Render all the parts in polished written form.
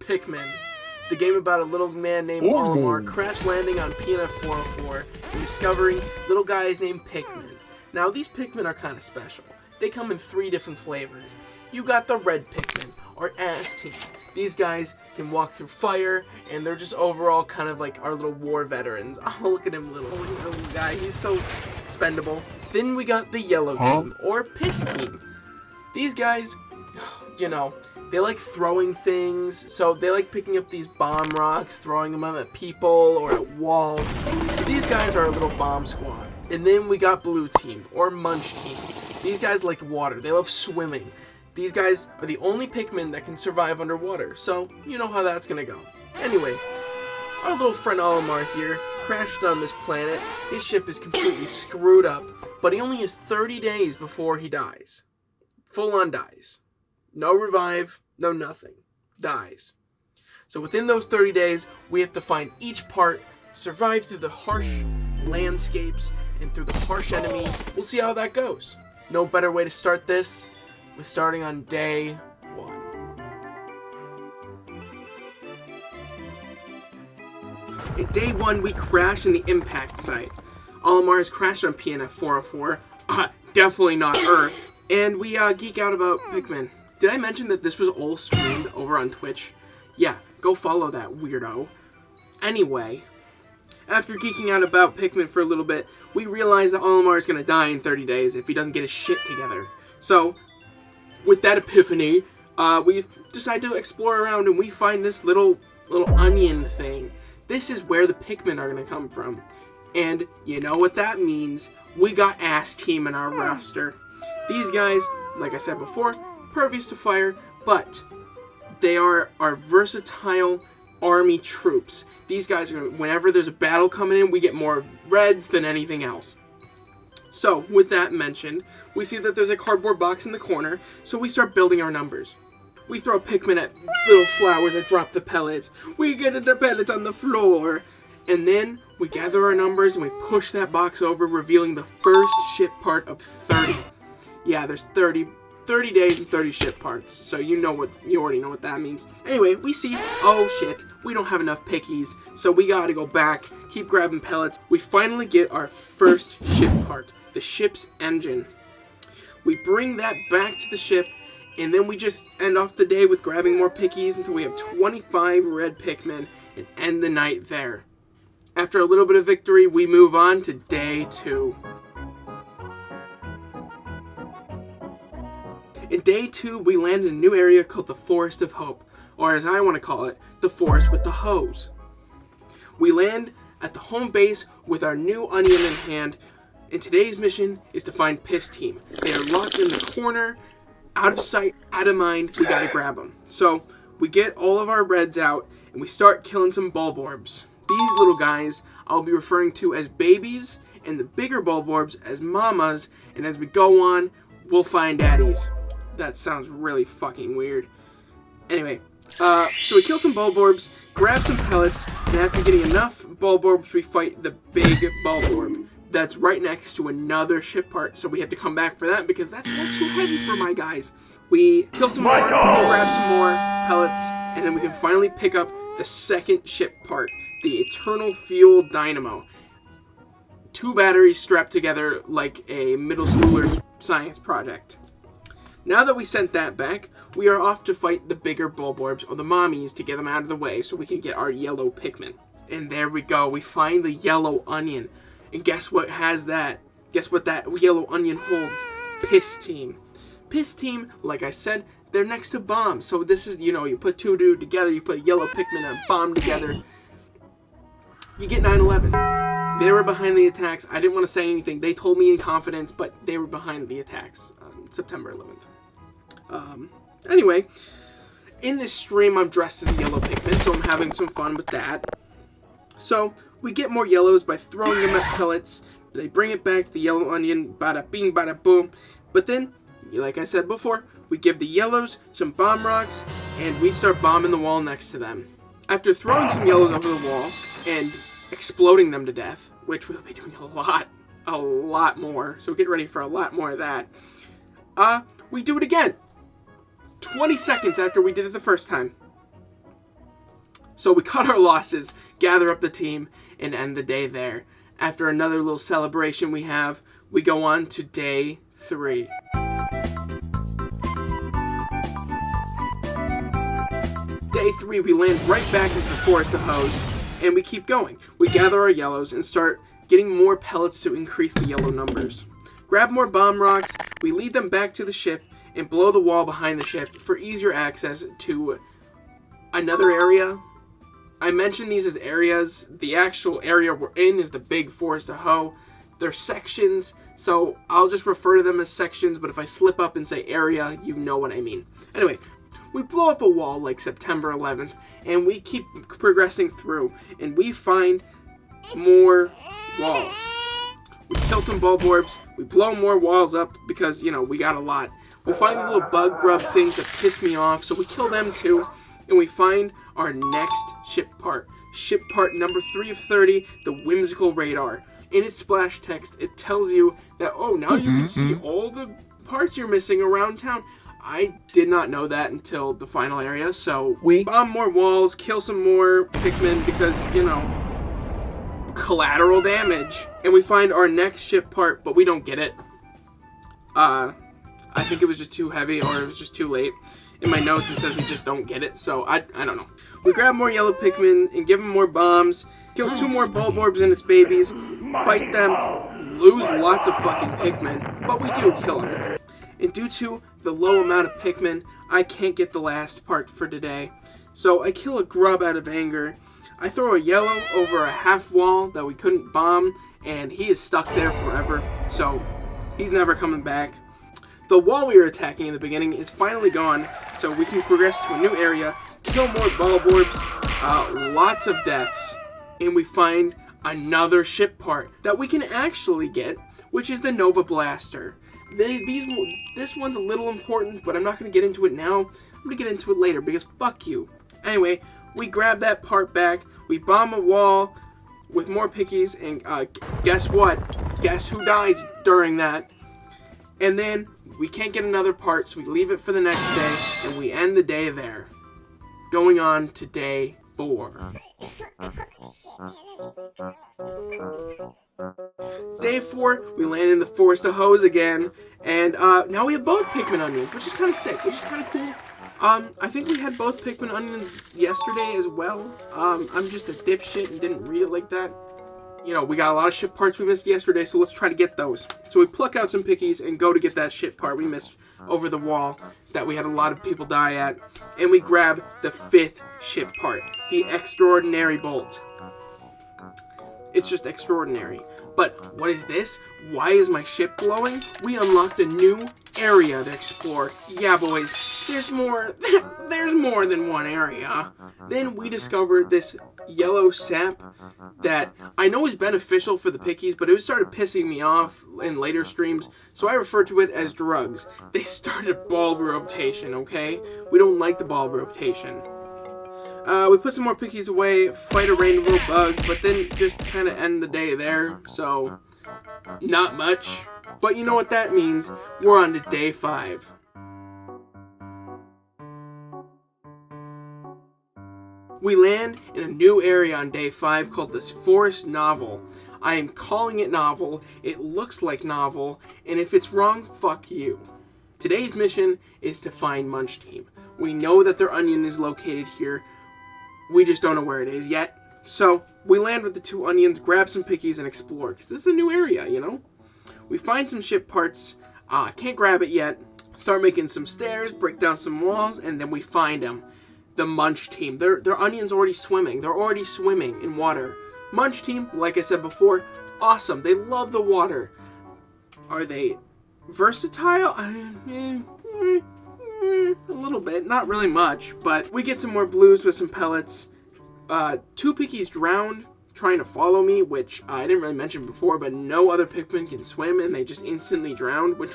Pikmin, the game about a little man named Olimar crash landing on PNF 404 and discovering little guys named Pikmin. Now, these Pikmin are kind of special. They come in 3 different flavors. You got the red Pikmin, or Ass Team. These guys can walk through fire, and they're just overall kind of like our little war veterans. Oh, look at him, little guy. He's so expendable. Then we got the yellow team, or Piss Team. These guys, you know, they like throwing things, so they like picking up these bomb rocks, throwing them at people or at walls. So these guys are a little bomb squad. And then we got blue team, or Munch Team. These guys like water. They love swimming. These guys are the only Pikmin that can survive underwater, so you know how that's gonna go. Anyway, our little friend Olimar here crashed on this planet. His ship is completely screwed up, but he only has 30 days before he dies. Full on dies. No revive, no nothing. Dies. So within those 30 days, we have to find each part, survive through the harsh landscapes, and through the harsh enemies. We'll see how that goes. No better way to start this. We're starting on day 1. In day 1, we crash in the impact site. Olimar has crashed on PNF 404. Definitely not Earth. And we geek out about Pikmin. Did I mention that this was all streamed over on Twitch? Yeah, go follow that weirdo. Anyway, after geeking out about Pikmin for a little bit, we realize that Olimar is going to die in 30 days if he doesn't get his shit together. So, with that epiphany, we decide to explore around and we find this little onion thing. This is where the Pikmin are going to come from. And you know what that means. We got Ass Team in our roster. These guys, like I said before, pervious to fire, but they are our versatile army troops. These guys are, whenever there's a battle coming in, we get more reds than anything else. So, with that mentioned, we see that there's a cardboard box in the corner, so we start building our numbers. We throw Pikmin at little flowers that drop the pellets. We get the pellets on the floor. And then we gather our numbers and we push that box over, revealing the first ship part of 30. Yeah, there's 30 days and 30 ship parts, so you already know what that means. Anyway, we see, oh shit, we don't have enough pickies, so we gotta go back, keep grabbing pellets. We finally get our first ship part, the ship's engine. We bring that back to the ship, and then we just end off the day with grabbing more pickies until we have 25 red Pikmin and end the night there. After a little bit of victory, we move on to day 2. In day 2, we land in a new area called the Forest of Hope, or as I want to call it, the Forest with the Hose. We land at the home base with our new onion in hand, and today's mission is to find Piss Team. They are locked in the corner, out of sight, out of mind. We gotta grab them. So we get all of our reds out, and we start killing some Bulborbs. These little guys I'll be referring to as babies, and the bigger Bulborbs as mamas, and as we go on, we'll find daddies. That sounds really fucking weird. Anyway, so we kill some Bulborbs, grab some pellets, and after getting enough Bulborbs, we fight the big Bulborb. That's right next to another ship part, so we have to come back for that because that's a little too heavy for my guys. We kill some more, grab some more pellets, and then we can finally pick up the second ship part, the Eternal Fuel Dynamo. 2 batteries strapped together like a middle schooler's science project. Now that we sent that back, we are off to fight the bigger Bulborbs, or the mommies, to get them out of the way so we can get our yellow Pikmin. And there we go, we find the yellow onion. And guess what has that? Guess what that yellow onion holds? Piss Team. Piss Team, like I said, they're next to bombs. So this is, you put 2 dudes together, you put a yellow Pikmin and a bomb together, you get 9/11. They were behind the attacks. I didn't want to say anything. They told me in confidence, but they were behind the attacks on September 11th. Anyway, in this stream I'm dressed as a yellow Pikmin, so I'm having some fun with that. So, we get more yellows by throwing them at pellets. They bring it back to the yellow onion, bada bing, bada boom. But then, like I said before, we give the yellows some bomb rocks, and we start bombing the wall next to them. After throwing some yellows over the wall, and exploding them to death, which we'll be doing a lot more, so get ready for a lot more of that, we do it again. 20 seconds after we did it the first time. So we cut our losses, gather up the team, and end the day there. After another little celebration we go on to day 3. Day 3, we land right back into the Forest of Hoes, and we keep going. We gather our yellows and start getting more pellets to increase the yellow numbers. Grab more bomb rocks, we lead them back to the ship, and blow the wall behind the ship for easier access to another area. I mentioned these as areas. The actual area we're in is the big Forest of Hoe. They're sections, so I'll just refer to them as sections, but if I slip up and say area, you know what I mean. Anyway, we blow up a wall like September 11th, and we keep progressing through, and we find more walls. We kill some bulb orbs, we blow more walls up because, you know, we got a lot. We find these little bug grub things that piss me off, so we kill them too, and we find our next ship part. Ship part number 3 of 30, the whimsical radar. In its splash text, it tells you that, oh, now you can see all the parts you're missing around town. I did not know that until the final area, so we bomb more walls, kill some more Pikmin because, you know, collateral damage. And we find our next ship part, but we don't get it. I think it was just too heavy or it was just too late. In my notes it says we just don't get it, so I don't know. We grab more yellow Pikmin and give them more bombs, kill 2 more bulb orbs and its babies, fight them, lose lots of fucking Pikmin, but we do kill them. And due to the low amount of Pikmin, I can't get the last part for today. So I kill a grub out of anger. I throw a yellow over a half wall that we couldn't bomb, and he is stuck there forever, so he's never coming back. The wall we were attacking in the beginning is finally gone, so we can progress to a new area, kill more bulb orbs, lots of deaths, and we find another ship part that we can actually get, which is the Nova Blaster. This one's a little important, but I'm not going to get into it now. I'm going to get into it later because fuck you. Anyway, we grab that part back, we bomb a wall with more pickies, and guess what? Guess who dies during that? And then we can't get another part, so we leave it for the next day, and we end the day there. Going on to day 4. Day 4, we land in the Forest of Hoes again, and now we have both Pikmin onions, which is kind of sick, which is kind of cool. I think we had both Pikmin onions yesterday as well. I'm just a dipshit and didn't read it like that. You know, we got a lot of ship parts we missed yesterday, so let's try to get those. So we pluck out some pickies and go to get that ship part we missed over the wall that we had a lot of people die at. And we grab the 5th ship part, the Extraordinary Bolt. It's just extraordinary. But what is this? Why is my ship glowing? We unlocked a new area to explore. Yeah, boys, there's more than one area. Then we discovered this yellow sap that I know is beneficial for the pickies, but it started pissing me off in later streams, so I refer to it as drugs. They started bulb rotation, okay? We don't like the bulb rotation. We put some more pickies away, fight a rainbow bug, but then just kind of end the day there, so not much. But you know what that means. We're on to day 5. We land in a new area on day 5 called this Forest Novel. I am calling it Novel, it looks like Novel, and if it's wrong, fuck you. Today's mission is to find Munch Team. We know that their onion is located here, we just don't know where it is yet. So, we land with the 2 onions, grab some pickies, and explore, because this is a new area, you know? We find some ship parts, can't grab it yet, start making some stairs, break down some walls, and then we find them. The Munch Team. Their onion's already swimming. They're already swimming in water. Munch Team, like I said before, awesome. They love the water. Are they versatile? A little bit. Not really much, but we get some more blues with some pellets. 2 pickies drowned trying to follow me, which I didn't really mention before, but no other Pikmin can swim, and they just instantly drowned, which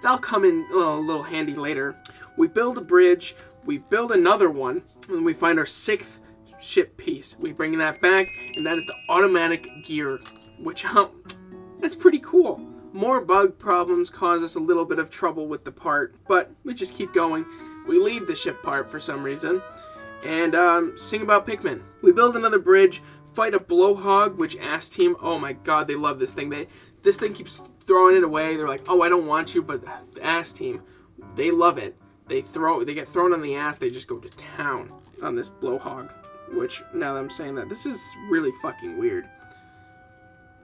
that'll come in a little handy later. We build a bridge, we build another one, and we find our 6th ship piece. We bring that back, and that is the automatic gear, which, that's pretty cool. More bug problems cause us a little bit of trouble with the part, but we just keep going. We leave the ship part for some reason, and sing about Pikmin. We build another bridge, fight a blowhog, which ass team, oh my god, they love this thing. This thing keeps throwing it away. They're like, oh, I don't want you, but the ass team, they love it. They get thrown on the ass, they just go to town on this blowhog, which, now that I'm saying that, this is really fucking weird.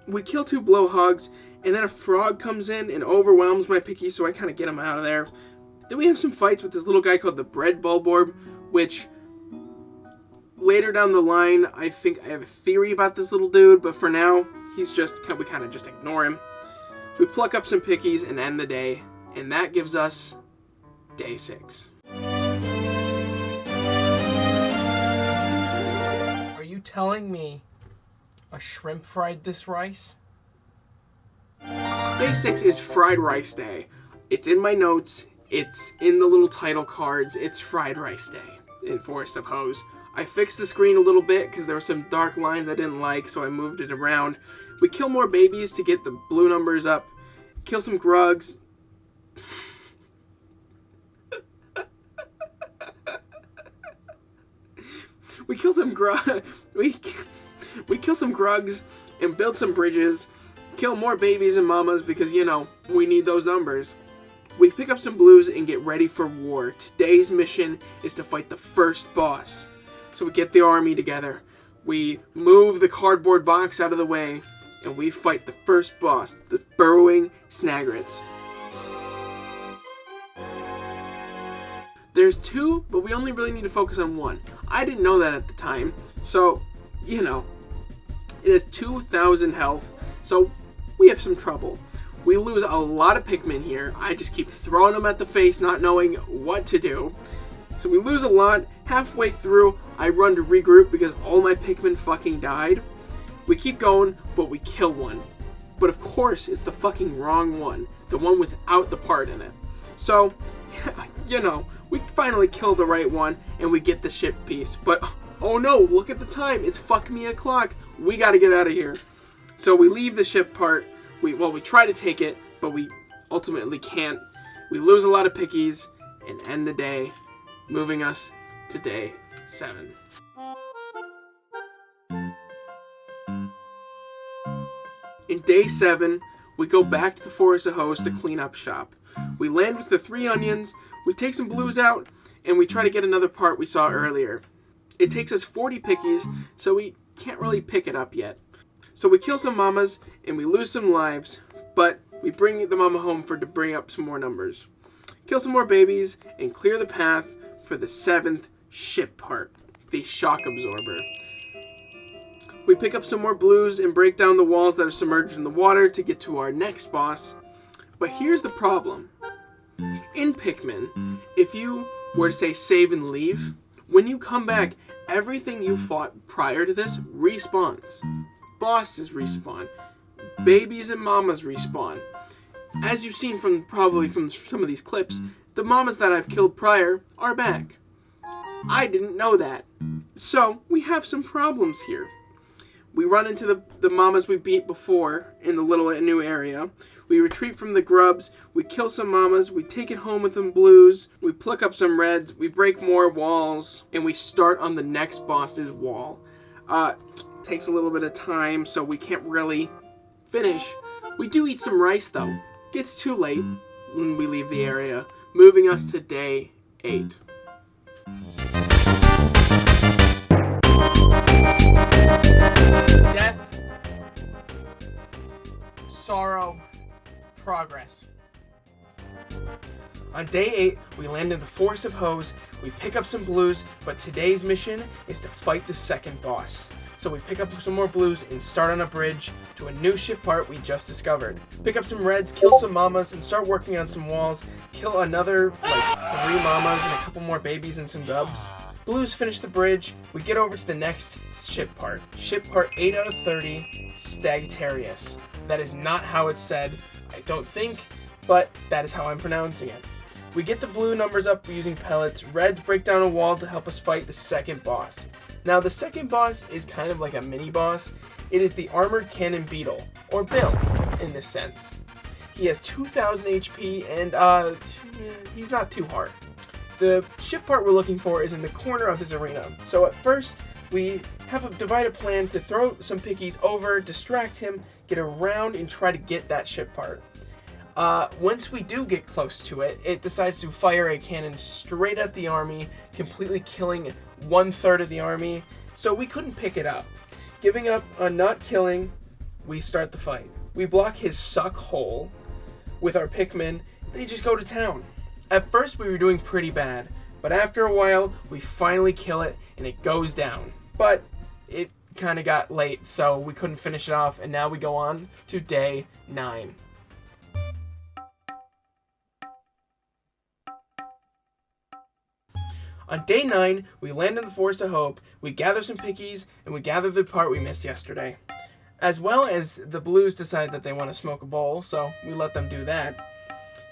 We kill 2 blowhogs, and then a frog comes in and overwhelms my Picky, so I kind of get him out of there. Then we have some fights with this little guy called the Bread Bulborb, which later down the line, I think I have a theory about this little dude, but for now, we kind of just ignore him. We pluck up some Pickies and end the day, and that gives us day 6. Are you telling me a shrimp fried this rice? Day 6 is fried rice day. It's in my notes. It's in the little title cards. It's fried rice day in Forest of Hose. I fixed the screen a little bit because there were some dark lines I didn't like, so I moved it around. We kill more babies to get the blue numbers up. Kill some grugs. We kill some grugs and build some bridges. Kill more babies and mamas because, you know, we need those numbers. We pick up some blues and get ready for war. Today's mission is to fight the first boss. So we get the army together. We move the cardboard box out of the way, and we fight the first boss, the burrowing Snagrets. There's 2, but we only really need to focus on 1. I didn't know that at the time, so, you know, it has 2,000 health, so we have some trouble. We lose a lot of Pikmin here. I just keep throwing them at the face, not knowing what to do. So we lose a lot. Halfway through, I run to regroup because all my Pikmin fucking died. We keep going, but we kill one. But of course, it's the fucking wrong one. The one without the part in it. So, you know, we finally kill the right one, and we get the ship piece. But, oh no, look at the time. It's fuck me o'clock. We gotta get out of here. So we leave the ship part. We try to take it, but we ultimately can't. We lose a lot of Pickies and end the day, moving us to day 7. In day 7, we go back to the Forest of Hose to clean up shop. We land with the 3 onions, we take some blues out, and we try to get another part we saw earlier. It takes us 40 Pickies, so we can't really pick it up yet. So we kill some mamas, and we lose some lives, but we bring the mama home to bring up some more numbers. Kill some more babies, and clear the path for the 7th ship part, the shock absorber. We pick up some more blues and break down the walls that are submerged in the water to get to our next boss. But here's the problem. In Pikmin, if you were to say save and leave, when you come back, everything you fought prior to this respawns. Bosses respawn. Babies and mamas respawn. As you've seen probably from some of these clips, the mamas that I've killed prior are back. I didn't know that. So, we have some problems here. We run into the mamas we beat before in the little new area. We retreat from the grubs. We kill some mamas. We take it home with some blues. We pluck up some reds. We break more walls. And we start on the next boss's wall. Takes a little bit of time, so we can't really finish. We do eat some rice, though. Gets too late, and we leave the area, moving us to day 8. Death, sorrow, progress. On day 8, we land in the Forest of Hose, we pick up some blues, but today's mission is to fight the second boss. So we pick up some more blues and start on a bridge to a new ship part we just discovered. Pick up some reds, kill some mamas, and start working on some walls. Kill another, 3 mamas and a couple more babies and some dubs. Blues finish the bridge, we get over to the next ship part. Ship part 8 out of 30, Stagtarius. That is not how it's said, I don't think, but that is how I'm pronouncing it. We get the blue numbers up using pellets. Reds break down a wall to help us fight the second boss. Now, the second boss is kind of like a mini-boss. It is the Armored Cannon Beetle, or Bill, in this sense. He has 2,000 HP, and he's not too hard. The ship part we're looking for is in the corner of this arena. So at first, we have a divided plan to throw some pickies over, distract him, get around, and try to get that ship part. Once we do get close to it, it decides to fire a cannon straight at the army, completely killing 1/3 of the army, so we couldn't pick it up. Giving up on not killing, we start the fight. We block his suck hole with our Pikmin, they just go to town. At first we were doing pretty bad, but after a while we finally kill it and it goes down. But it kind of got late, so we couldn't finish it off, and now we go on to day 9. On day 9, we land in the Forest of Hope, we gather some pickies, and we gather the part we missed yesterday. As well as the Blues decide that they want to smoke a bowl, so we let them do that.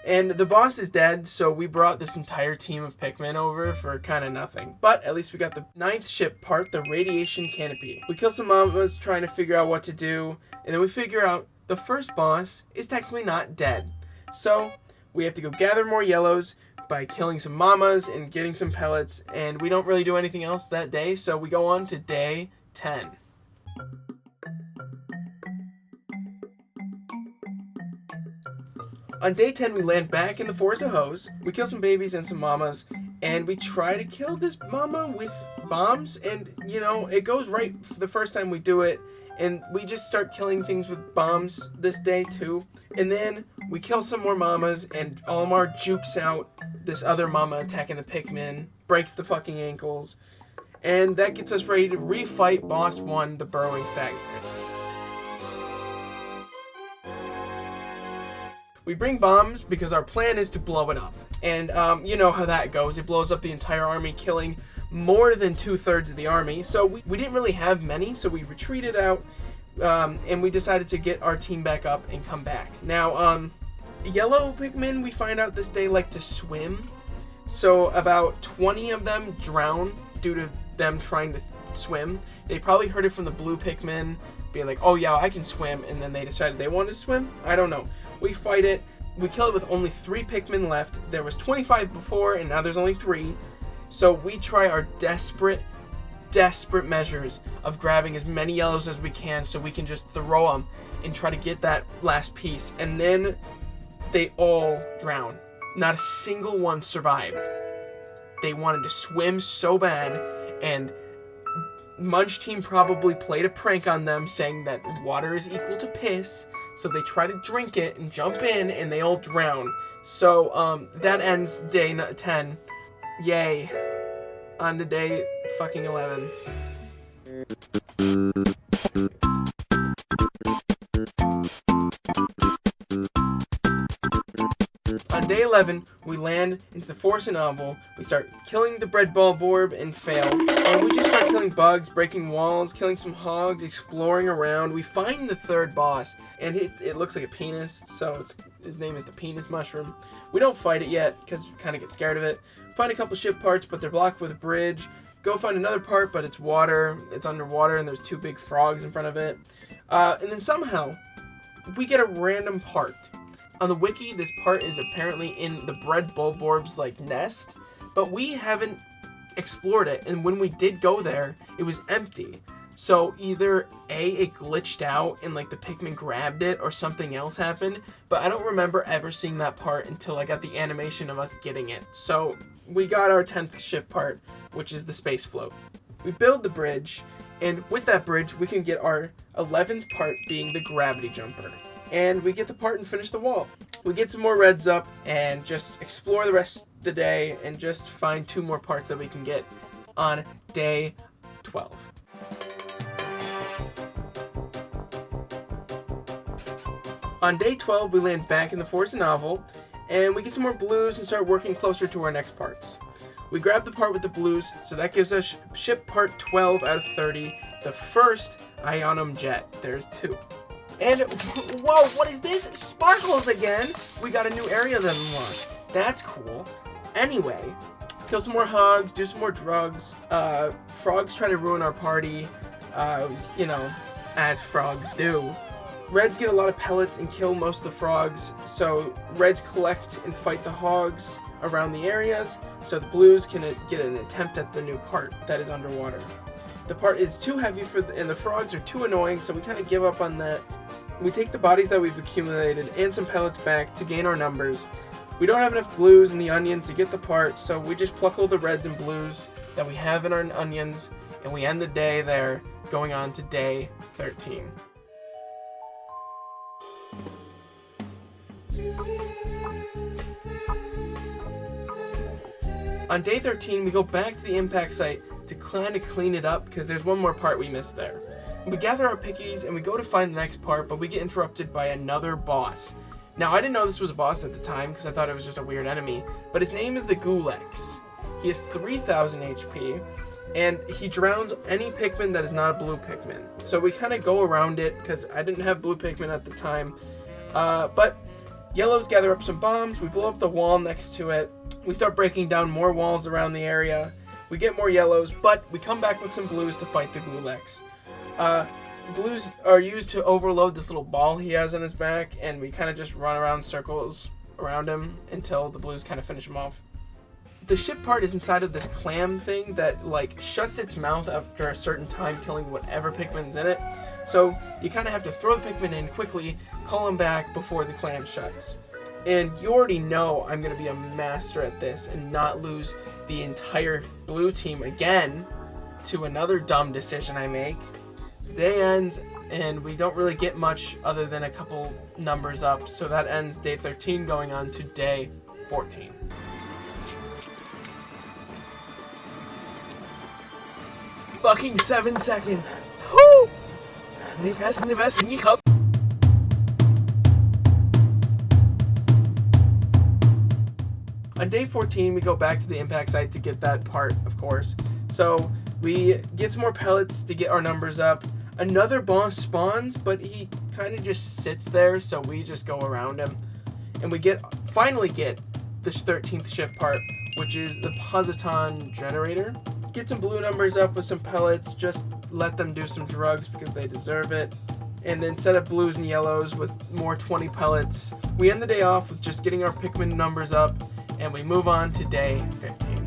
And the boss is dead, so we brought this entire team of Pikmin over for kind of nothing. But at least we got the 9th ship part, the radiation canopy. We kill some mamas trying to figure out what to do, and then we figure out the first boss is technically not dead. So we have to go gather more yellows by killing some mamas and getting some pellets, and we don't really do anything else that day, so we go on to day 10. On day 10, we land back in the Forest of Hose, we kill some babies and some mamas, and we try to kill this mama with bombs, and, you know, it goes right the first time we do it, and we just start killing things with bombs this day, too. And then we kill some more mamas, and Olimar jukes out this other mama attacking the Pikmin, breaks the fucking ankles, and that gets us ready to refight Boss 1, the Burrowing Stagnant. We bring bombs because our plan is to blow it up. And you know how that goes. It blows up the entire army, killing more than 2/3 of the army. So we didn't really have many, so we retreated out, and we decided to get our team back up and come back. Now, yellow Pikmin, we find out this day, like to swim. So about 20 of them drown due to them trying to swim. They probably heard it from the blue Pikmin, being like, oh yeah, I can swim, and then they decided they wanted to swim? I don't know. We fight it. We kill it with only 3 Pikmin left. There was 25 before, and now there's only 3. So we try our desperate measures of grabbing as many yellows as we can so we can just throw them and try to get that last piece. And then they all drown. Not a single one survived. They wanted to swim so bad, and Munch Team probably played a prank on them saying that water is equal to piss. So they try to drink it and jump in, and they all drown. So that ends day 10. Yay. On to day fucking 11. On day 11, we land into the Forest of Novel. We start killing the bread ball borb and fail. And we just start killing bugs, breaking walls, killing some hogs, exploring around. We find the 3rd boss, and it looks like a penis, so his name is the penis mushroom. We don't fight it yet, because we kind of get scared of it. Find a couple ship parts, but they're blocked with a bridge. Go find another part, but it's water. It's underwater, and there's 2 big frogs in front of it. And then somehow, we get a random part. On the wiki, this part is apparently in the bread bulborb's like nest, but we haven't explored it, and when we did go there, it was empty. So either A, it glitched out and like the Pikmin grabbed it, or something else happened, but I don't remember ever seeing that part until I got the animation of us getting it. So we got our 10th ship part, which is the space float. We build the bridge, and with that bridge, we can get our 11th part being the gravity jumper. And we get the part and finish the wall. We get some more reds up and just explore the rest of the day and just find 2 more parts that we can get on day 12. On day 12, we land back in the Forest of Novel, and we get some more blues and start working closer to our next parts. We grab the part with the blues, so that gives us ship part 12 out of 30, the first Ionum jet. There's 2. And, whoa, what is this? Sparkles again! We got a new area to unlock. That's cool. Anyway, kill some more hogs, do some more drugs. Frogs try to ruin our party, you know, as frogs do. Reds get a lot of pellets and kill most of the frogs, so reds collect and fight the hogs around the areas, so the blues can get an attempt at the new part that is underwater. The part is too heavy and the frogs are too annoying, so we kind of give up on that. We take the bodies that we've accumulated and some pellets back to gain our numbers. We don't have enough blues and the onions to get the part, so we just pluck all the reds and blues that we have in our onions, and we end the day there, going on to day 13. On day 13, we go back to the impact site to kind of clean it up because there's one more part we missed there. We gather our pickies and we go to find the next part, but we get interrupted by another boss. Now, I didn't know this was a boss at the time because I thought it was just a weird enemy, but his name is the Gulex. He has 3,000 HP, and he drowns any Pikmin that is not a blue Pikmin. So we kind of go around it because I didn't have blue Pikmin at the time, but yellows gather up some bombs, we blow up the wall next to it, we start breaking down more walls around the area, we get more yellows, but we come back with some blues to fight the Gulex. Blues are used to overload this little ball he has on his back, and we kind of just run around circles around him until the blues kind of finish him off. The ship part is inside of this clam thing that like shuts its mouth after a certain time, killing whatever Pikmin's in it. So you kind of have to throw the Pikmin in quickly, call him back before the clam shuts. And you already know I'm going to be a master at this and not lose the entire blue team again to another dumb decision I make. The day ends and we don't really get much other than a couple numbers up, so that ends day 13 going on to day 14. Fucking 7 seconds. Woo! Sneak up. On day 14, we go back to the impact site to get that part, of course. So we get some more pellets to get our numbers up. Another boss spawns, but he kind of just sits there, so we just go around him. And we finally get the 13th ship part, which is the Positon generator. Get some blue numbers up with some pellets, just let them do some drugs because they deserve it. And then set up blues and yellows with more 20 pellets. We end the day off with just getting our Pikmin numbers up, and we move on to day 15.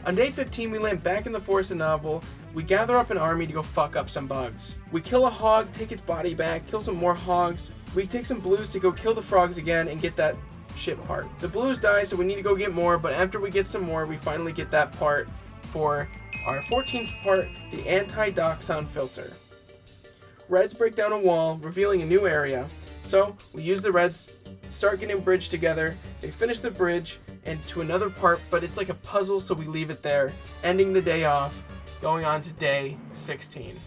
On day 15, we land back in the Forest of Novel. We gather up an army to go fuck up some bugs. We kill a hog, take its body back, kill some more hogs. We take some blues to go kill the frogs again and get that ship part. The blues die, so we need to go get more, but after we get some more, we finally get that part for our 14th part, the anti-doxon filter. Reds break down a wall, revealing a new area. So we use the reds, start getting a bridge together, they finish the bridge and to another part, but it's like a puzzle, so we leave it there, ending the day off, going on to day 16.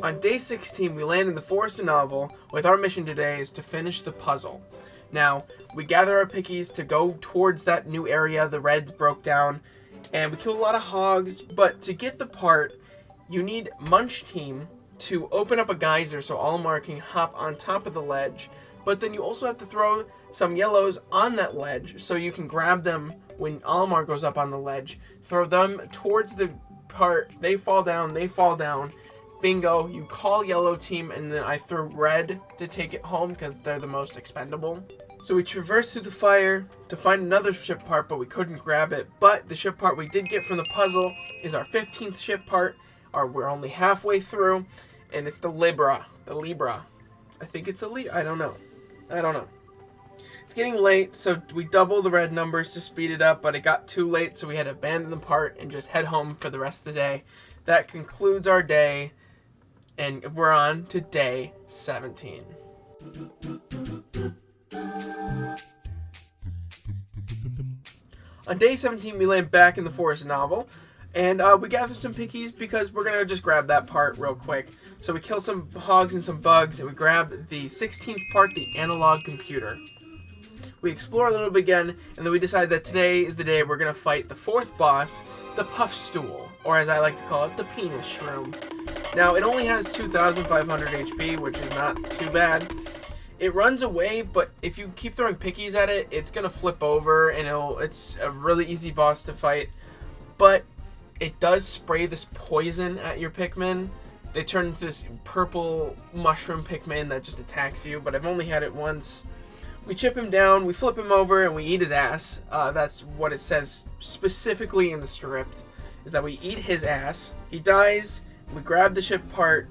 On day 16, we land in the Forest of Novel, with our mission today is to finish the puzzle. Now, we gather our pickies to go towards that new area the reds broke down, and we kill a lot of hogs, but to get the part, you need Munch Team to open up a geyser so Olimar can hop on top of the ledge, but then you also have to throw some yellows on that ledge so you can grab them when Olimar goes up on the ledge, throw them towards the part, they fall down, bingo, you call yellow team, and then I throw red to take it home because they're the most expendable. So we traverse through the fire to find another ship part, but we couldn't grab it. But the ship part we did get from the puzzle is our 15th ship part. We're only halfway through, and it's the Libra. I think it's a Libra. I don't know. It's getting late, so we double the red numbers to speed it up, but it got too late, so we had to abandon the part and just head home for the rest of the day. That concludes our day, and we're on to day 17. On day 17, we land back in the Forest Novel, and we gather some pickies because we're going to just grab that part real quick. So we kill some hogs and some bugs, and we grab the 16th part, the analog computer. We explore a little bit again, and then we decide that today is the day we're going to fight the fourth boss, the Puff Stool, or as I like to call it, the Penis Shroom. Now, it only has 2,500 HP, which is not too bad, It runs away, but if you keep throwing pickies at it, it's gonna flip over, and it's a really easy boss to fight. But it does spray this poison at your Pikmin. They turn into this purple mushroom Pikmin that just attacks you, but I've only had it once. We chip him down, we flip him over, and we eat his ass. That's what it says specifically in the script, is that we eat his ass. He dies, we grab the ship part,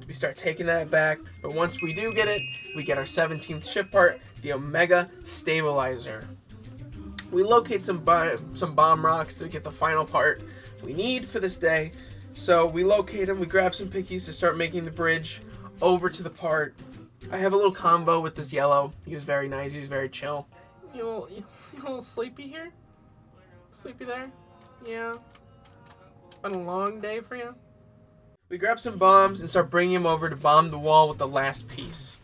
we start taking that back, but once we do get it, we get our 17th ship part, the Omega Stabilizer. We locate some bomb rocks to get the final part we need for this day. So we locate them, we grab some pickies to start making the bridge over to the part. I have a little combo with this yellow. He was very nice, he was very chill. You a little sleepy here? Sleepy there? Yeah. Been a long day for you? We grab some bombs and start bringing him over to bomb the wall with the last piece.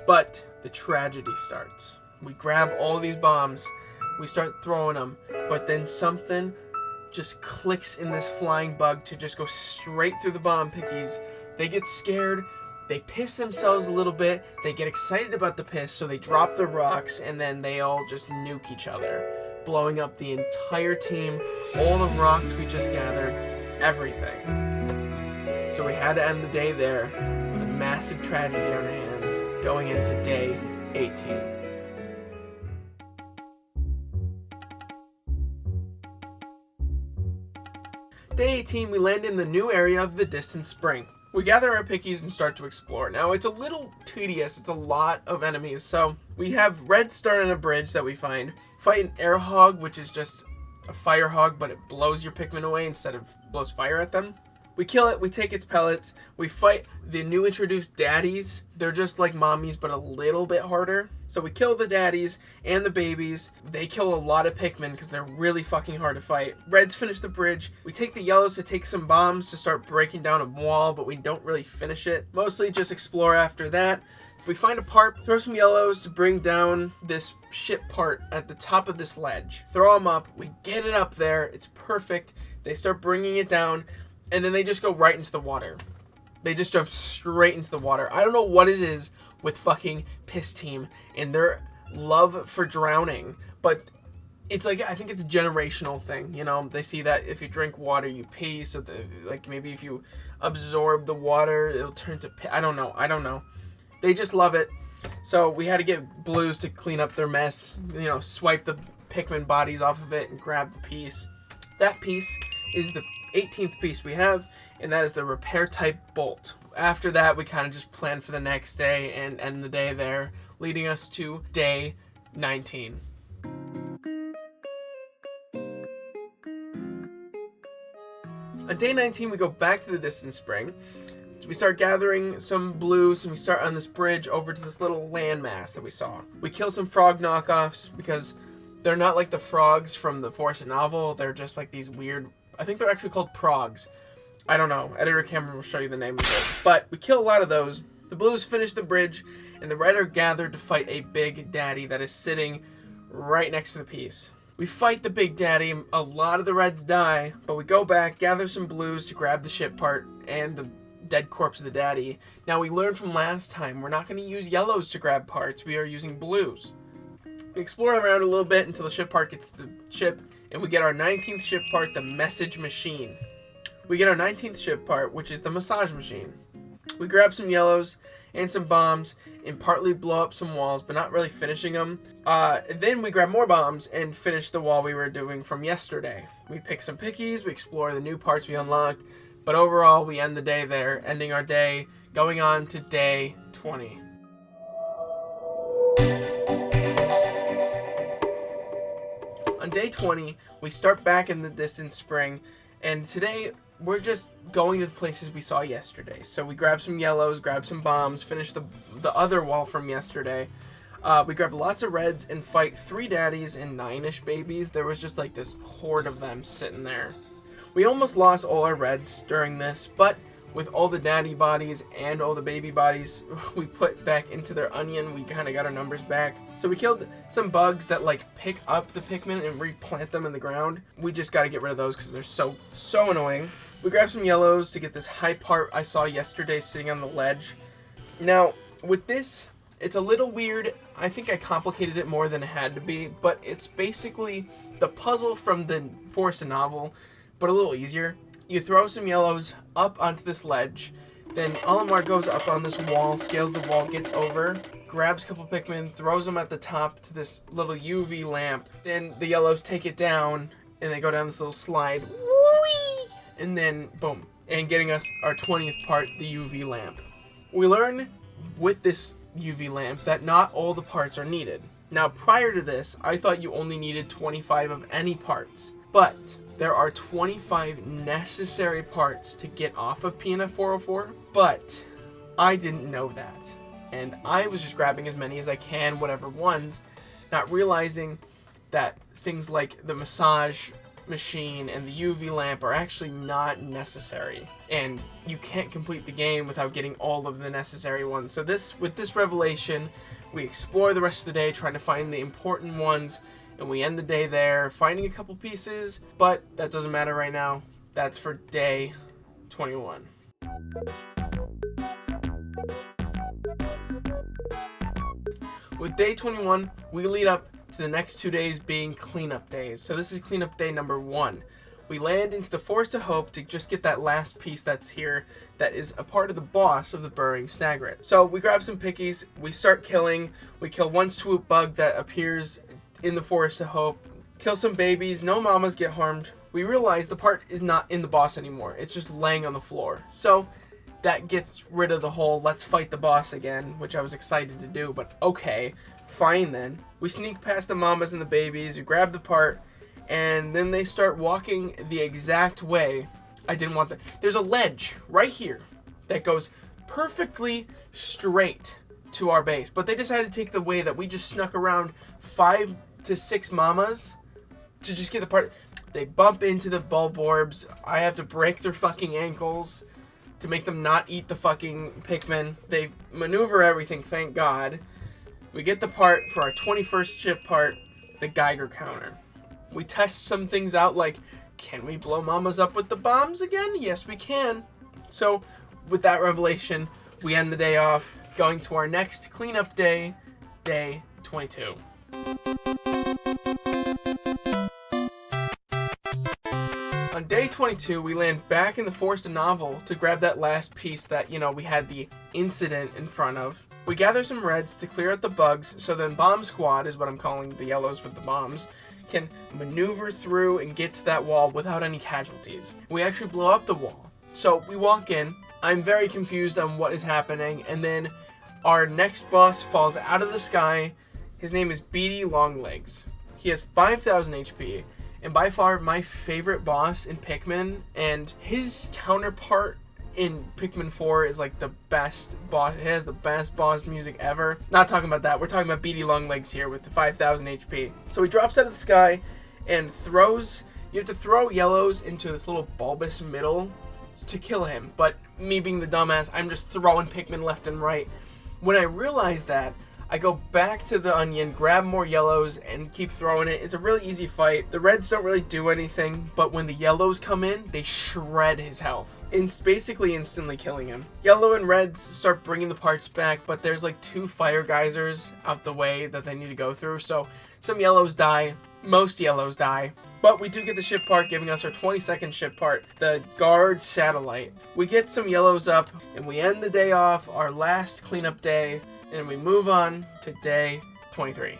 But the tragedy starts. We grab all these bombs, we start throwing them, but then something just clicks in this flying bug to just go straight through the bomb pickies. They get scared, they piss themselves a little bit, they get excited about the piss, so they drop the rocks, and then they all just nuke each other, blowing up the entire team, all the rocks we just gathered, everything. So we had to end the day there with a massive tragedy on our hands, going into day 18. Day 18, we land in the new area of the distant spring. We gather our pickies and start to explore. Now, it's a little tedious. It's a lot of enemies. So, we have Red start on a bridge that we find. Fight an air hog, which is just a fire hog, but it blows your Pikmin away instead of blows fire at them. We kill it, we take its pellets, we fight the new introduced daddies. They're just like mommies, but a little bit harder. So we kill the daddies and the babies. They kill a lot of Pikmin because they're really fucking hard to fight. Reds finish the bridge. We take the yellows to take some bombs to start breaking down a wall, but we don't really finish it. Mostly just explore after that. If we find a part, throw some yellows to bring down this ship part at the top of this ledge. Throw them up, we get it up there, it's perfect. They start bringing it down, and then they just go right into the water. They just jump straight into the water. I don't know what it is with fucking Piss Team and their love for drowning, but it's like, I think it's a generational thing, you know? They see that if you drink water, you pee, so like maybe if you absorb the water, it'll turn to piss. I don't know. They just love it. So we had to get blues to clean up their mess, you know, swipe the Pikmin bodies off of it and grab the piece. That piece is the 18th piece we have, and that is the repair type bolt. After that, we kind of just plan for the next day and end the day there, leading us to day 19. On day 19, we go back to the distant spring. So we start gathering some blues, and we start on this bridge over to this little landmass that we saw. We kill some frog knockoffs because they're not like the frogs from the Forest novel. They're just like these weird, I think they're actually called progs. I don't know. Editor Cameron will show you the name of it. But we kill a lot of those. The blues finish the bridge, and the red are gathered to fight a big daddy that is sitting right next to the piece. We fight the big daddy. A lot of the reds die, but we go back, gather some blues to grab the ship part and the dead corpse of the daddy. Now, we learned from last time, we're not going to use yellows to grab parts. We are using blues. We explore around a little bit until the ship part gets to the ship, and we get our 19th ship part, the message machine. We get our 19th ship part, which is the massage machine. We grab some yellows and some bombs and partly blow up some walls, but not really finishing them. Then we grab more bombs and finish the wall we were doing from yesterday. We pick some pickies, we explore the new parts we unlocked, but overall we end the day there, ending our day, going on to day 20. On day 20, we start back in the distant spring, and today we're just going to the places we saw yesterday. So we grab some yellows, grab some bombs, finish the other wall from yesterday. We grab lots of reds and fight 3 daddies and 9-ish babies. There was just like this horde of them sitting there. We almost lost all our reds during this, but with all the daddy bodies and all the baby bodies we put back into their onion, we kind of got our numbers back. So we killed some bugs that like pick up the Pikmin and replant them in the ground. We just got to get rid of those because they're so annoying. We grabbed some yellows to get this high part I saw yesterday sitting on the ledge. Now, with this, It's a little weird. I think I complicated it more than it had to be, but it's basically the puzzle from the Forest novel, but a little easier. You throw some yellows up onto this ledge, then Olimar goes up on this wall, scales the wall, gets over, grabs a couple Pikmin, throws them at the top to this little UV lamp. Then the yellows take it down, and they go down this little slide. Whee! And then, boom. And getting us our 20th part, the UV lamp. We learn with this UV lamp that not all the parts are needed. Now, prior to this, I thought you only needed 25 of any parts. But there are 25 necessary parts to get off of PNF 404, but I didn't know that. And I was just grabbing as many as I can, whatever ones, not realizing that things like the massage machine and the UV lamp are actually not necessary. And you can't complete the game without getting all of the necessary ones. So with this revelation, we explore the rest of the day trying to find the important ones, and we end the day there, finding a couple pieces, but that doesn't matter right now. That's for day 21. With day 21, we lead up to the next 2 days being cleanup days. So this is cleanup day number 1. We land into the Forest of Hope to just get that last piece that's here that is a part of the boss of the Burrowing Snagret. So we grab some pickies, we start killing, we kill one swoop bug that appears in the Forest of Hope, kill some babies, no mamas get harmed. We realize the part is not in the boss anymore, it's just laying on the floor. So that gets rid of the whole let's fight the boss again, which I was excited to do, but okay, fine then. We sneak past the mamas and the babies, we grab the part, and then they start walking the exact way I didn't want them. There's a ledge right here that goes perfectly straight to our base, but they decided to take the way that we just snuck around 5 to 6 mamas to just get the part. They bump into the bulb orbs. I have to break their fucking ankles to make them not eat the fucking Pikmin. They maneuver everything, thank God. We get the part for our 21st chip part, the Geiger counter. We test some things out like, can we blow mamas up with the bombs again? Yes, we can. So, with that revelation, we end the day off, going to our next cleanup day, day 22. On day 22, we land back in the Forest of Novel to grab that last piece that, we had the incident in front of. We gather some reds to clear out the bugs, so then Bomb Squad, is what I'm calling the yellows with the bombs, can maneuver through and get to that wall without any casualties. We actually blow up the wall. So we walk in, I'm very confused on what is happening, and then our next boss falls out of the sky. His name is Beady Longlegs. He has 5,000 HP, and by far my favorite boss in Pikmin, and his counterpart in Pikmin 4 is like the best boss. It has the best boss music ever. Not talking about that. We're talking about Beady Longlegs here with the 5,000 HP. So he drops out of the sky and throws. You have to throw yellows into this little bulbous middle to kill him. But me being the dumbass, I'm just throwing Pikmin left and right. When I realize that, I go back to the onion, grab more yellows, and keep throwing it. It's a really easy fight. The reds don't really do anything, but when the yellows come in, they shred his health. It's basically instantly killing him. Yellow and reds start bringing the parts back, but there's like 2 fire geysers out the way that they need to go through, so some yellows die. Most yellows die. But we do get the ship part, giving us our 22nd ship part, the Guard Satellite. We get some yellows up, and we end the day off, our last cleanup day, and we move on to day 23.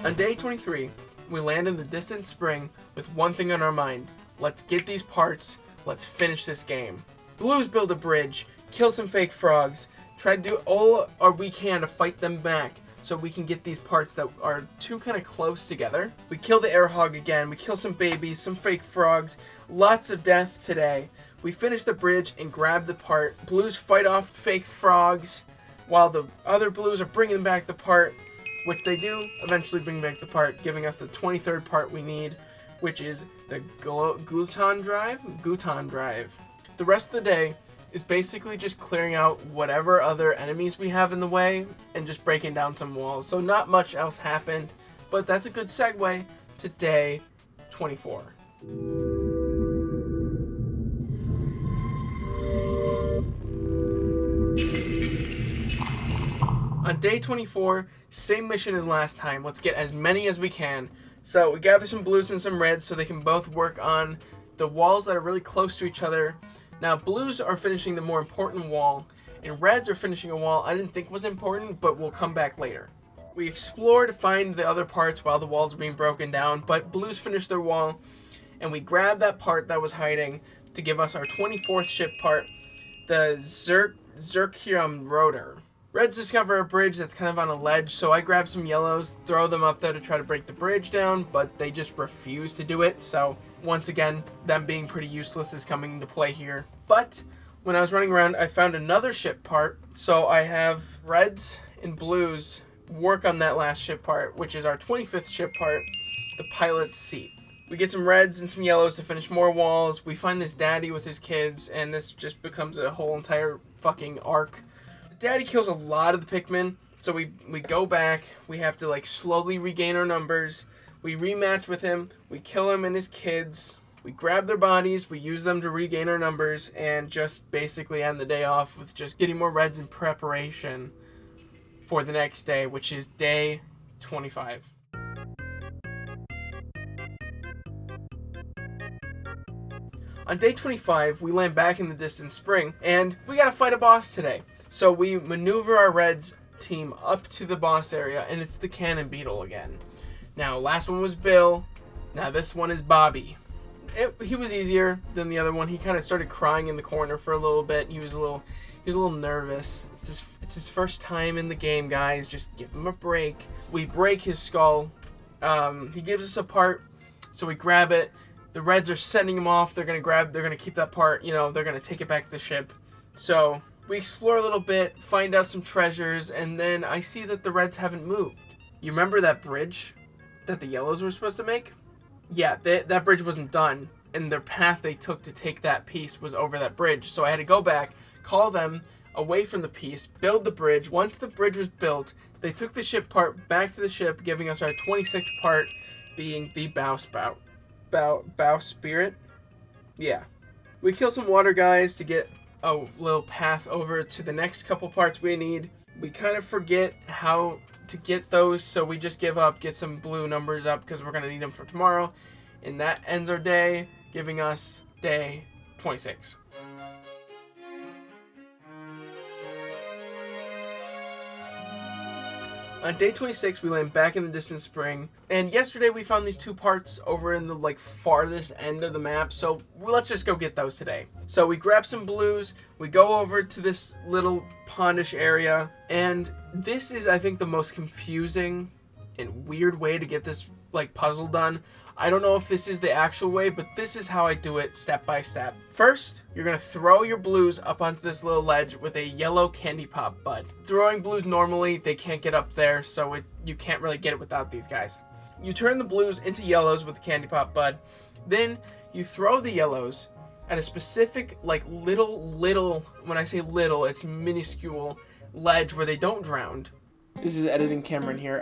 On day 23, we land in the distant spring with one thing on our mind. Let's get these parts, let's finish this game. Blues build a bridge, kill some fake frogs, try to do all we can to fight them back so we can get these parts that are too kind of close together. We kill the air hog again, we kill some babies, some fake frogs, lots of death today. We finish the bridge and grab the part. Blues fight off fake frogs while the other blues are bringing back the part, which they do eventually bring back the part, giving us the 23rd part we need, which is the Guton Drive. The rest of the day is basically just clearing out whatever other enemies we have in the way and just breaking down some walls. So not much else happened, but that's a good segue to day 24. day 24, same mission as last time. Let's get as many as we can. So we gather some blues and some reds so they can both work on the walls that are really close to each other. Now blues are finishing the more important wall, and reds are finishing a wall I didn't think was important, but will come back later. We explore to find the other parts while the walls are being broken down, but blues finish their wall, and we grab that part that was hiding to give us our 24th ship part, the Zirconium rotor. Reds discover a bridge that's kind of on a ledge, so I grab some yellows, throw them up there to try to break the bridge down, but they just refuse to do it, so once again, them being pretty useless is coming into play here. But when I was running around, I found another ship part, so I have reds and blues work on that last ship part, which is our 25th ship part, the pilot's seat. We get some reds and some yellows to finish more walls. We find this daddy with his kids, and this just becomes a whole entire fucking arc. The daddy kills a lot of the Pikmin, so we go back. We have to like slowly regain our numbers. We rematch with him. We kill him and his kids. We grab their bodies. We use them to regain our numbers, and just basically end the day off with just getting more reds in preparation for the next day, which is day 25. On day 25, we land back in the distant spring, and we gotta fight a boss today. So we maneuver our Reds team up to the boss area, and it's the Cannon Beetle again. Now, last one was Bill. Now this one is Bobby. He was easier than the other one. He kind of started crying in the corner for a little bit. He was a little nervous. It's his first time in the game, guys. Just give him a break. We break his skull. He gives us a part, so we grab it. The Reds are sending him off. They're gonna keep that part, they're gonna take it back to the ship. So we explore a little bit, find out some treasures, and then I see that the Reds haven't moved. You remember that bridge that the Yellows were supposed to make? Yeah, that bridge wasn't done, and their path they took to take that piece was over that bridge. So I had to go back, call them away from the piece, build the bridge. Once the bridge was built, they took the ship part back to the ship, giving us our 26th part, being the Bowsprit. Yeah. We kill some water guys to get a little path over to the next couple parts we need. We kind of forget how to get those, so we just give up, get some blue numbers up because we're going to need them for tomorrow. And that ends our day, giving us day 26. On day 26, we land back in the distant spring, and yesterday we found these two parts over in the farthest end of the map, so let's just go get those today. So we grab some blues, we go over to this little pondish area, and this is, I think, the most confusing and weird way to get this puzzle done. I don't know if this is the actual way, but this is how I do it step by step. First, you're going to throw your blues up onto this little ledge with a yellow candy pop bud. Throwing blues normally, they can't get up there, so you can't really get it without these guys. You turn the blues into yellows with the candy pop bud. Then you throw the yellows at a specific little, when I say little, it's minuscule ledge where they don't drown. This is editing Cameron here.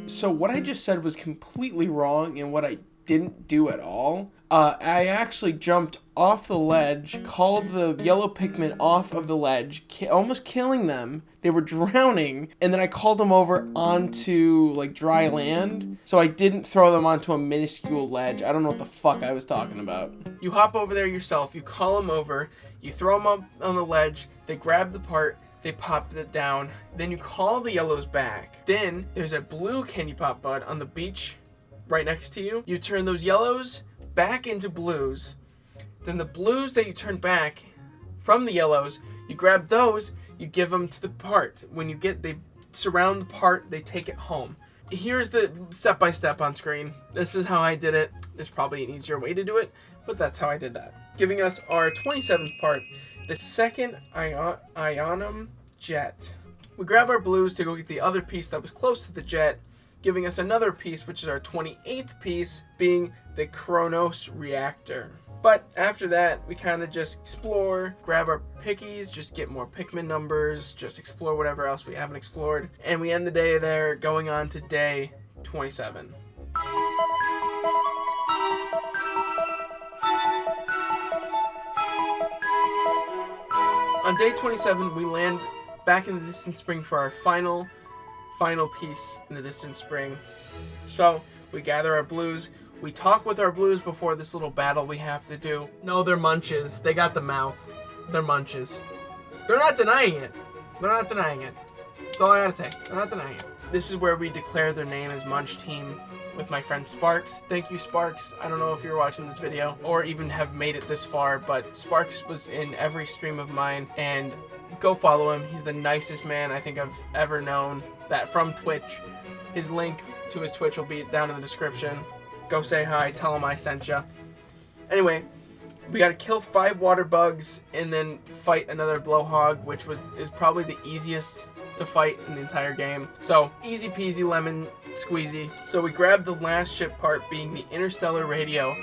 So what I just said was completely wrong, and what I didn't do at all. I actually jumped off the ledge, called the yellow Pikmin off of the ledge, almost killing them. They were drowning, and then I called them over onto dry land. So I didn't throw them onto a minuscule ledge. I don't know what the fuck I was talking about. You hop over there yourself, you call them over, you throw them up on the ledge, they grab the part, they pop it down, then you call the yellows back. Then there's a blue candy pop bud on the beach right next to you. You turn those yellows back into blues. Then the blues that you turn back from the yellows, you grab those, you give them to the part. When they surround the part, they take it home. Here's the step-by-step on screen. This is how I did it. There's probably an easier way to do it, but that's how I did that. Giving us our 27th part, the second Ionum jet. We grab our blues to go get the other piece that was close to the jet, giving us another piece, which is our 28th piece, being the Kronos reactor. But after that, we kind of just explore, grab our pickies, just get more Pikmin numbers, just explore whatever else we haven't explored, and we end the day there, going on to day 27. On day 27, we land back in the distant spring for our final final piece in the distant spring. So we gather our blues. We talk with our blues before this little battle we have to do. No, they're munches. They got the mouth. They're munches. They're not denying it. They're not denying it. That's all I gotta say. They're not denying it. This is where we declare their name as Munch Team with my friend Sparks. Thank you, Sparks. I don't know if you're watching this video or even have made it this far, but Sparks was in every stream of mine, and go follow him. He's the nicest man I think I've ever known. That from Twitch. His link to his Twitch will be down in the description. Go say hi, tell him I sent ya. Anyway, we gotta kill 5 water bugs and then fight another blowhog, which is probably the easiest to fight in the entire game. So easy peasy lemon squeezy. So we grab the last ship part, being the interstellar radio,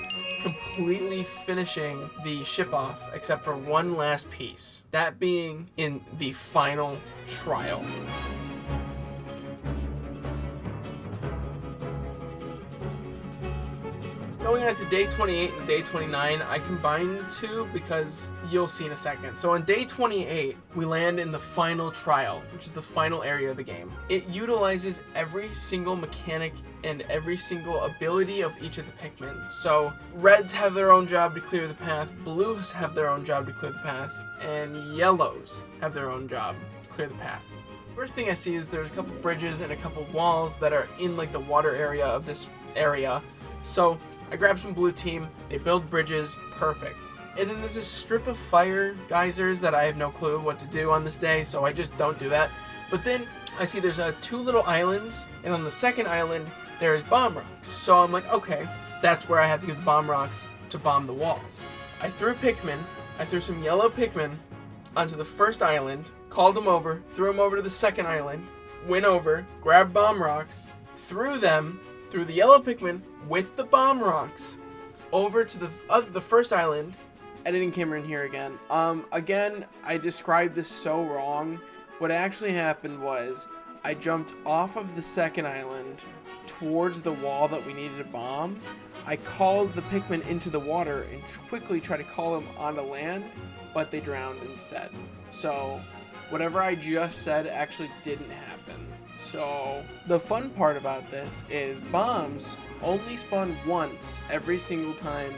completely finishing the ship off except for one last piece, that being in the final trial. Going on to day 28 and day 29, I combined the two because you'll see in a second. So on day 28, we land in the final trial, which is the final area of the game. It utilizes every single mechanic and every single ability of each of the Pikmin. So reds have their own job to clear the path, blues have their own job to clear the path, and yellows have their own job to clear the path. First thing I see is there's a couple bridges and a couple walls that are in like the water area of this area. So I grab some blue team, they build bridges, perfect. And then there's this strip of fire geysers that I have no clue what to do on this day, so I just don't do that. But then I see there's 2 little islands, and on the second island there's bomb rocks. So I'm like, okay, that's where I have to get the bomb rocks to bomb the walls. I threw Pikmin, I threw some yellow Pikmin onto the first island, called them over, threw them over to the second island, went over, grabbed bomb rocks, threw them through the yellow Pikmin with the bomb rocks over to the first island. Editing camera in here again. Again, I described this so wrong. What actually happened was I jumped off of the second island towards the wall that we needed to bomb. I called the Pikmin into the water and quickly tried to call them onto land, but they drowned instead. So whatever I just said actually didn't happen. So the fun part about this is bombs only spawn once every single time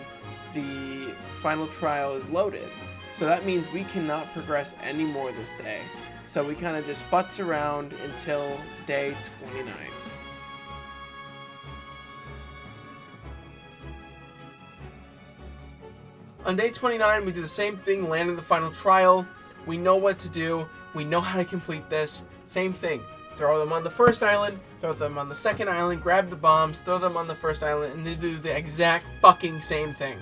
the final trial is loaded. So that means we cannot progress anymore this day. So we kind of just futz around until day 29. On day 29, we do the same thing, land in the final trial. We know what to do. We know how to complete this. Same thing. Throw them on the first island, throw them on the second island, grab the bombs, throw them on the first island, and they do the exact fucking same thing.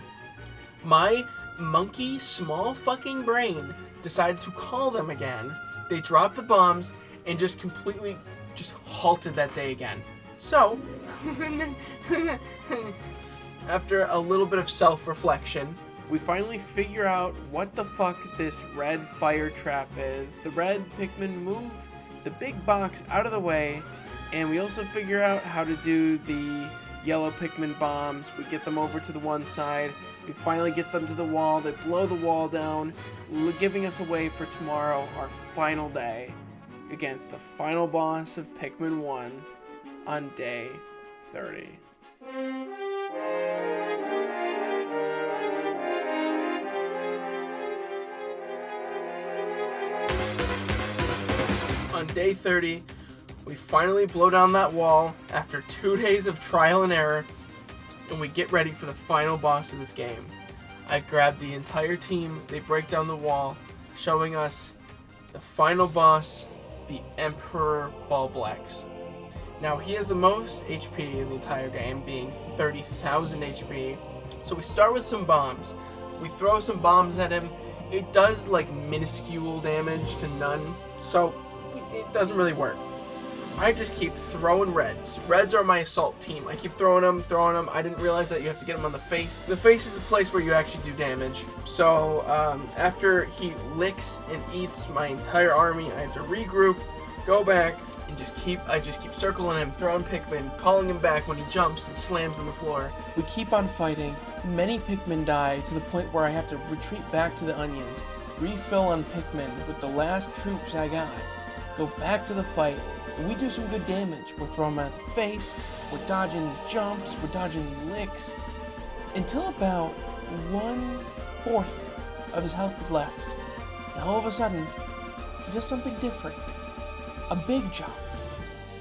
My monkey small fucking brain decided to call them again. They dropped the bombs and just completely just halted that day again. So, after a little bit of self-reflection, we finally figure out what the fuck this red fire trap is. The red Pikmin move the big box out of the way, and we also figure out how to do the yellow Pikmin bombs. We get them over to the one side, we finally get them to the wall, they blow the wall down, giving us a way for tomorrow, our final day, against the final boss of Pikmin 1 on day 30. On day 30, we finally blow down that wall after 2 days of trial and error, and we get ready for the final boss of this game. I grab the entire team, they break down the wall, showing us the final boss, the Emperor Bulblex. Now, he has the most HP in the entire game, being 30,000 HP. So we start with some bombs. We throw some bombs at him. It does like minuscule damage to none, so it doesn't really work. I just keep throwing reds. Reds are my assault team. I keep throwing them. I didn't realize that you have to get them on the face. The face is the place where you actually do damage. So after he licks and eats my entire army, I have to regroup, go back, and I just keep circling him, throwing Pikmin, calling him back when he jumps and slams on the floor. We keep on fighting. Many Pikmin die to the point where I have to retreat back to the onions, refill on Pikmin with the last troops I got. go back to the fight, and we do some good damage. We're throwing him out of the face, we're dodging these jumps, we're dodging these licks, until about 1/4 of his health is left. And all of a sudden, he does something different. A big jump.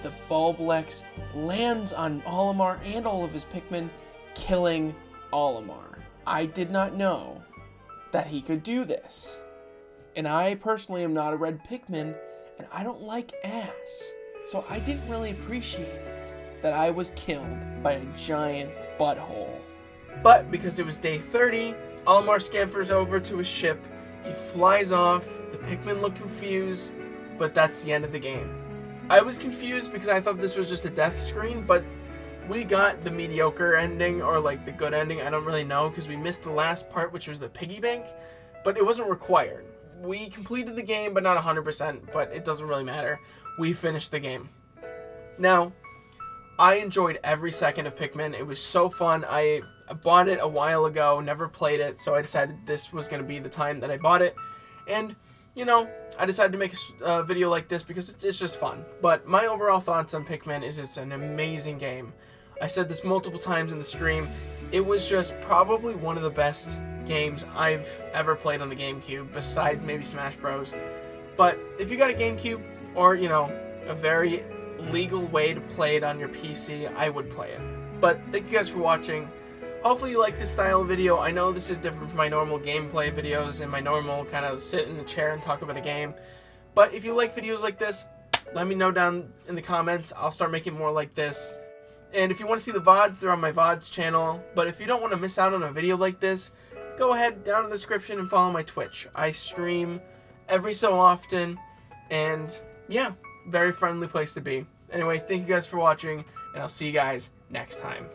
The Bulblex lands on Olimar and all of his Pikmin, killing Olimar. I did not know that he could do this. And I personally am not a red Pikmin, and I don't like ass. So I didn't really appreciate it that I was killed by a giant butthole. But because it was day 30, Olimar scampers over to his ship. He flies off, the Pikmin look confused, but that's the end of the game. I was confused because I thought this was just a death screen, but we got the mediocre ending, or like the good ending, I don't really know, because we missed the last part, which was the piggy bank, but it wasn't required. We completed the game, but not 100%, but it doesn't really matter. We finished the game. Now, I enjoyed every second of Pikmin. It was so fun. I bought it a while ago, never played it, so I decided this was going to be the time that I bought it. And, you know, I decided to make a video like this because it's just fun. But my overall thoughts on Pikmin is it's an amazing game. I said this multiple times in the stream. It was just probably one of the best games I've ever played on the GameCube, besides maybe Smash Bros. But if you got a GameCube, or, you know, a very legal way to play it on your PC, I would play it. But thank you guys for watching. Hopefully you like this style of video. I know this is different from my normal gameplay videos and my normal kind of sit in a chair and talk about a game. But if you like videos like this, let me know down in the comments. I'll start making more like this. And if you want to see the VODs, they're on my VODs channel. But if you don't want to miss out on a video like this, go ahead down in the description and follow my Twitch. I stream every so often. And yeah, very friendly place to be. Anyway, thank you guys for watching, and I'll see you guys next time.